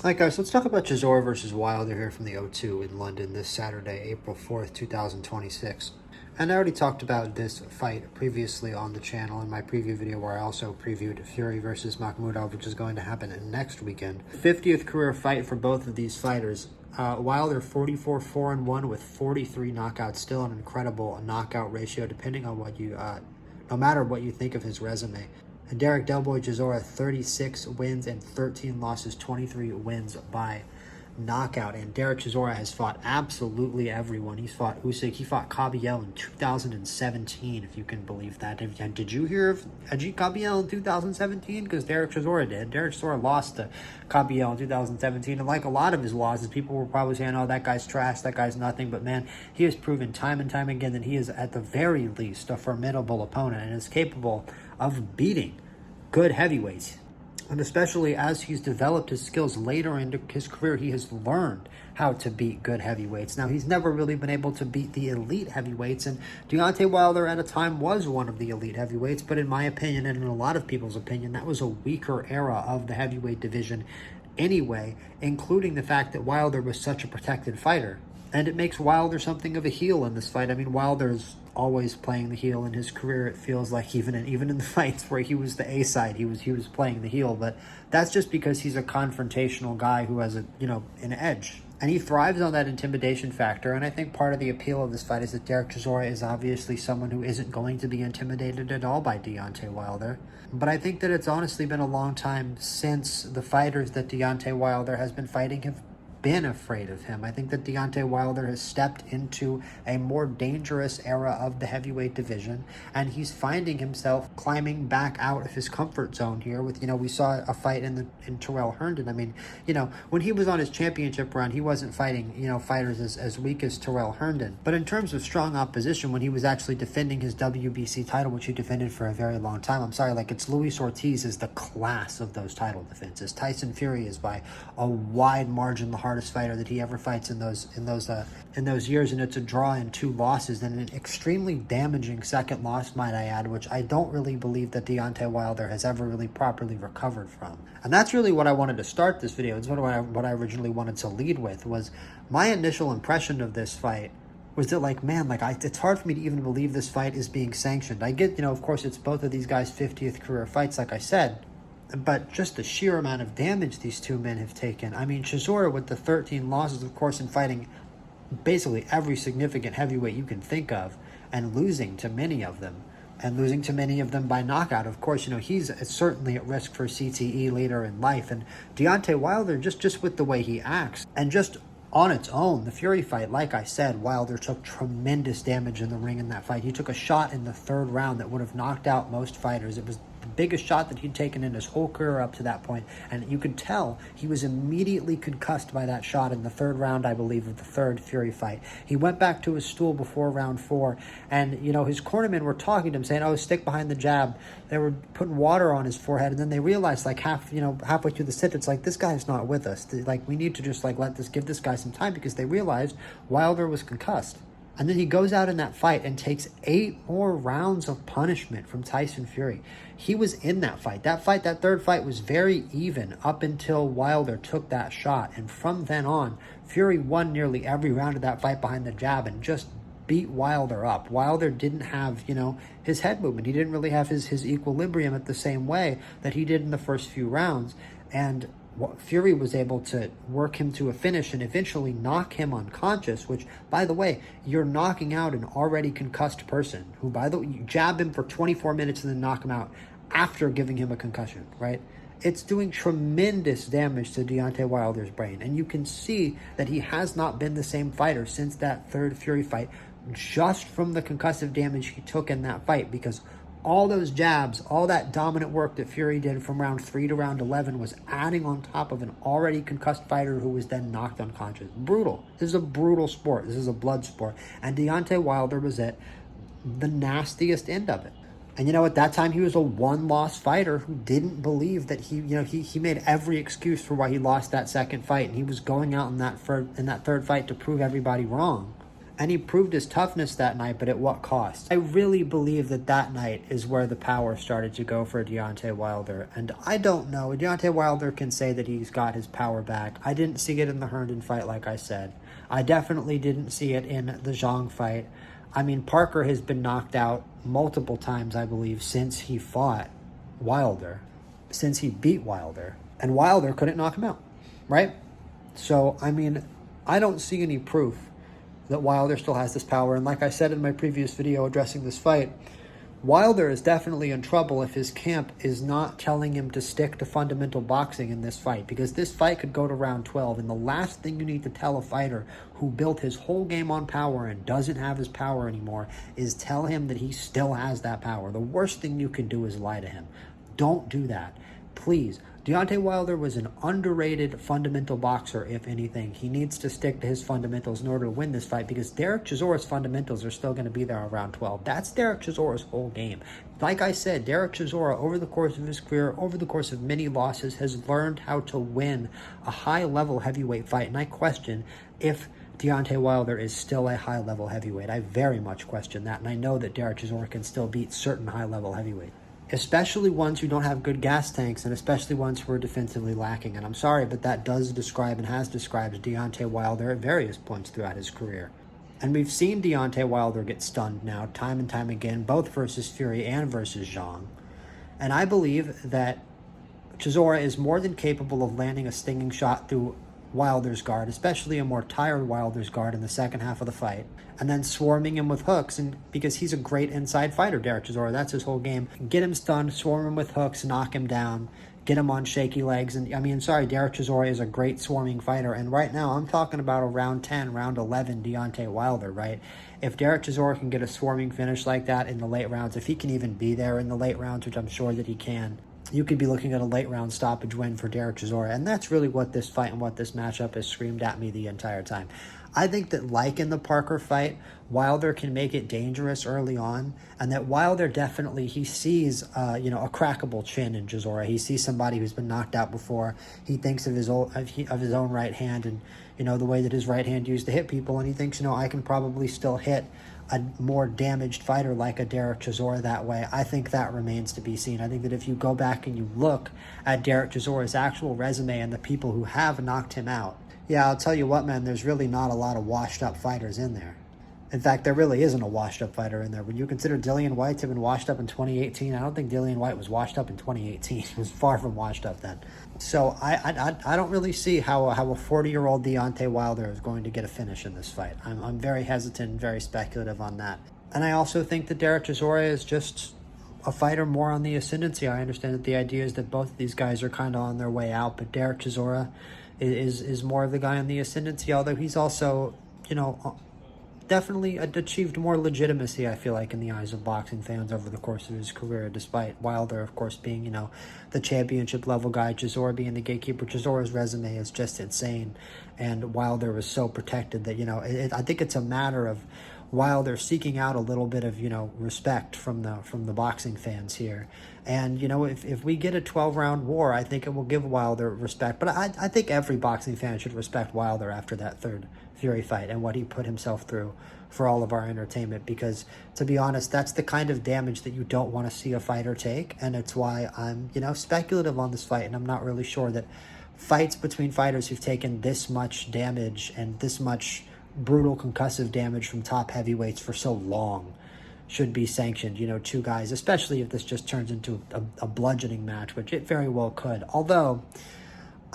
Alright guys, let's talk about Chisora versus Wilder here from the O2 in London this Saturday, April 4th, 2026. And I already talked about this fight previously on the channel in my preview video where I also previewed Fury versus Makhmudov, which is going to happen next weekend. 50th career fight for both of these fighters. Wilder 44-4-1 with 43 knockouts, still an incredible knockout ratio depending on what you, no matter what you think of his resume. And Derek Chisora 36 wins and 13 losses, 23 wins by knockout. And Derek Chisora has fought absolutely everyone. He's fought Usyk. He fought Kabiel in 2017, if you can believe that. Did you hear of Ajit Kabiel in 2017? Because Derek Chisora did. Derek Chisora lost to Kabiel in 2017. And like a lot of his losses, people were probably saying, oh, that guy's trash, that guy's nothing. But man, he has proven time and time again that he is at the very least a formidable opponent and is capable of beating good heavyweights. And especially as he's developed his skills later into his career, he has learned how to beat good heavyweights. Now, he's never really been able to beat the elite heavyweights, and Deontay Wilder at a time was one of the elite heavyweights, but in my opinion, and in a lot of people's opinion, that was a weaker era of the heavyweight division anyway, including the fact that Wilder was such a protected fighter. And it makes Wilder something of a heel in this fight. I mean, Wilder's always playing the heel in his career. It feels like even in the fights where he was the A side, he was playing the heel. But that's just because he's a confrontational guy who has an edge. And he thrives on that intimidation factor. And I think part of the appeal of this fight is that Derek Chisora is obviously someone who isn't going to be intimidated at all by Deontay Wilder. But I think that it's honestly been a long time since the fighters that Deontay Wilder has been fighting have been afraid of him. I think that Deontay Wilder has stepped into a more dangerous era of the heavyweight division, and he's finding himself climbing back out of his comfort zone here with, we saw a fight in Terrell Herndon. I mean, when he was on his championship run, he wasn't fighting, fighters as weak as Terrell Herndon. But in terms of strong opposition, when he was actually defending his WBC title, which he defended for a very long time, it's Luis Ortiz is the class of those title defenses. Tyson Fury is by a wide margin the hardest fighter that he ever fights in those years, and it's a draw and 2 losses and an extremely damaging second loss, might I add, which I don't really believe that Deontay Wilder has ever really properly recovered from. And that's really what I wanted to start this video. It's what I originally wanted to lead with. Was my initial impression of this fight was that it's hard for me to even believe this fight is being sanctioned. I get, of course it's both of these guys' 50th career fights, like I said, but just the sheer amount of damage these two men have taken. I mean, Chisora with the 13 losses, of course, in fighting basically every significant heavyweight you can think of, and losing to many of them, by knockout. Of course, he's certainly at risk for CTE later in life. And Deontay Wilder, just with the way he acts, and just on its own, the Fury fight, like I said, Wilder took tremendous damage in the ring in that fight. He took a shot in the 3rd round that would have knocked out most fighters. It was the biggest shot that he'd taken in his whole career up to that point, and you could tell he was immediately concussed by that shot in the 3rd round, I believe, of the 3rd Fury fight. He went back to his stool before round 4, and his cornermen were talking to him, saying, "Oh, stick behind the jab." They were putting water on his forehead, and then they realized, halfway through the sentence, this guy's not with us. We need to just give this guy some time, because they realized Wilder was concussed. And then he goes out in that fight and takes 8 more rounds of punishment from Tyson Fury. He was in that fight. That 3rd fight was very even up until Wilder took that shot. And from then on, Fury won nearly every round of that fight behind the jab and just beat Wilder up. Wilder didn't have, his head movement. He didn't really have his equilibrium at the same way that he did in the first few rounds. And Fury was able to work him to a finish and eventually knock him unconscious, which, by the way, you're knocking out an already concussed person who, by the way, you jab him for 24 minutes and then knock him out after giving him a concussion, right? It's doing tremendous damage to Deontay Wilder's brain, and you can see that he has not been the same fighter since that 3rd Fury fight, just from the concussive damage he took in that fight, because all those jabs, all that dominant work that Fury did from round 3 to round 11 was adding on top of an already concussed fighter who was then knocked unconscious. Brutal. This is a brutal sport. This is a blood sport. And Deontay Wilder was at the nastiest end of it. And at that time he was a 1-loss fighter who didn't believe that he made every excuse for why he lost that 2nd fight. And he was going out in that 3rd fight to prove everybody wrong. And he proved his toughness that night, but at what cost? I really believe that that night is where the power started to go for Deontay Wilder. And I don't know. Deontay Wilder can say that he's got his power back. I didn't see it in the Herndon fight, like I said. I definitely didn't see it in the Zhang fight. I mean, Parker has been knocked out multiple times, I believe, since he fought Wilder, since he beat Wilder. And Wilder couldn't knock him out, right? So, I mean, I don't see any proof that Wilder still has this power. And like I said in my previous video addressing this fight, Wilder is definitely in trouble if his camp is not telling him to stick to fundamental boxing in this fight, because this fight could go to round 12, and the last thing you need to tell a fighter who built his whole game on power and doesn't have his power anymore is tell him that he still has that power. The worst thing you can do is lie to him. Don't do that. Please. Deontay Wilder was an underrated fundamental boxer, if anything. He needs to stick to his fundamentals in order to win this fight, because Derek Chisora's fundamentals are still going to be there around 12. That's Derek Chisora's whole game. Like I said, Derek Chisora, over the course of his career, over the course of many losses, has learned how to win a high-level heavyweight fight, and I question if Deontay Wilder is still a high-level heavyweight. I very much question that, and I know that Derek Chisora can still beat certain high-level heavyweights, especially ones who don't have good gas tanks, and especially ones who are defensively lacking. And I'm sorry, but that does describe and has described Deontay Wilder at various points throughout his career. And we've seen Deontay Wilder get stunned now time and time again, both versus Fury and versus Zhang. And I believe that Chisora is more than capable of landing a stinging shot through Wilder's guard, especially a more tired Wilder's guard in the second half of the fight, and then swarming him with hooks, and because he's a great inside fighter, Derek Chisora, that's his whole game. Get him stunned, swarm him with hooks, knock him down, get him on shaky legs. And I mean, sorry, Derek Chisora is a great swarming fighter, and right now I'm talking about a round 10, round 11 Deontay Wilder, right? If Derek Chisora can get a swarming finish like that in the late rounds, if he can even be there in the late rounds, which I'm sure that he can, you could be looking at a late round stoppage win for Derek Chisora. And that's really what this fight and what this matchup has screamed at me the entire time. I think that, like in the Parker fight, Wilder can make it dangerous early on, and that Wilder definitely, he sees a crackable chin in Chisora. He sees somebody who's been knocked out before. He thinks of his own right hand, and the way that his right hand used to hit people, and he thinks, I can probably still hit a more damaged fighter like a Derek Chisora that way. I think that remains to be seen. I think that if you go back and you look at Derek Chisora's actual resume and the people who have knocked him out, yeah, I'll tell you what, man, there's really not a lot of washed-up fighters in there. In fact, there really isn't a washed-up fighter in there. When you consider Dillian White to have been washed up in 2018, I don't think Dillian White was washed up in 2018. He was far from washed up then. So I don't really see how a 40-year-old Deontay Wilder is going to get a finish in this fight. I'm very hesitant and very speculative on that. And I also think that Derek Chisora is just a fighter more on the ascendancy. I understand that the idea is that both of these guys are kind of on their way out, but Derek Chisora is more of the guy on the ascendancy, although he's also, definitely achieved more legitimacy, I feel like, in the eyes of boxing fans over the course of his career, despite Wilder, of course, being, the championship level guy, Chisora being the gatekeeper. Chisora's resume is just insane, and Wilder was so protected that, I think it's a matter of Wilder seeking out a little bit of, respect from the boxing fans here. And, if we get a 12-round war, I think it will give Wilder respect. But I think every boxing fan should respect Wilder after that third Fury fight and what he put himself through for all of our entertainment. Because, to be honest, that's the kind of damage that you don't want to see a fighter take. And it's why I'm, speculative on this fight. And I'm not really sure that fights between fighters who've taken this much damage and this much brutal concussive damage from top heavyweights for so long should be sanctioned. Two guys, especially if this just turns into a bludgeoning match, which it very well could. Although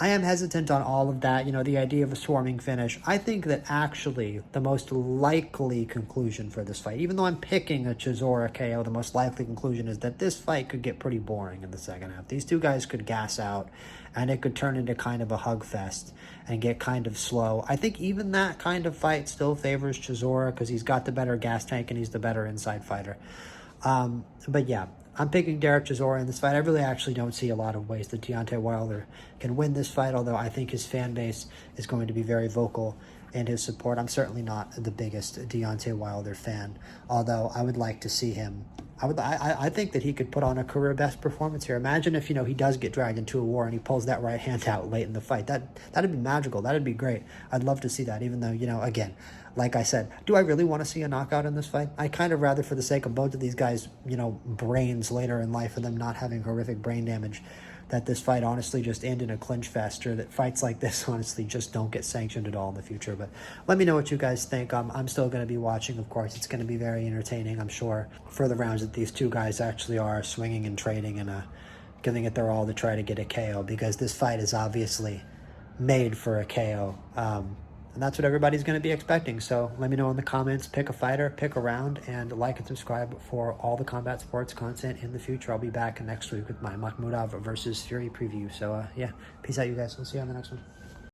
I am hesitant on all of that, the idea of a swarming finish. I think that actually the most likely conclusion for this fight, even though I'm picking a Chisora KO, the most likely conclusion is that this fight could get pretty boring in the second half. These two guys could gas out, and it could turn into kind of a hug fest and get kind of slow. I think even that kind of fight still favors Chisora because he's got the better gas tank and he's the better inside fighter. But yeah, I'm picking Derek Chisora in this fight. I really actually don't see a lot of ways that Deontay Wilder can win this fight, although I think his fan base is going to be very vocal and his support. I'm certainly not the biggest Deontay Wilder fan, although I would like to see him. I think that he could put on a career best performance here. Imagine if, he does get dragged into a war and he pulls that right hand out late in the fight. That'd be magical. That'd be great. I'd love to see that, even though, again, like I said, do I really want to see a knockout in this fight? I kind of rather, for the sake of both of these guys, brains later in life and them not having horrific brain damage, that this fight honestly just end in a clinch fest, or that fights like this honestly just don't get sanctioned at all in the future. But let me know what you guys think. I'm still going to be watching, of course. It's going to be very entertaining, I'm sure, for the rounds that these two guys actually are swinging and trading and giving it their all to try to get a KO, because this fight is obviously made for a KO. And that's what everybody's going to be expecting. So let me know in the comments. Pick a fighter, pick a round, and like and subscribe for all the combat sports content in the future. I'll be back next week with my Makhmudov versus Fury preview. So, yeah, peace out, you guys. We'll see you on the next one.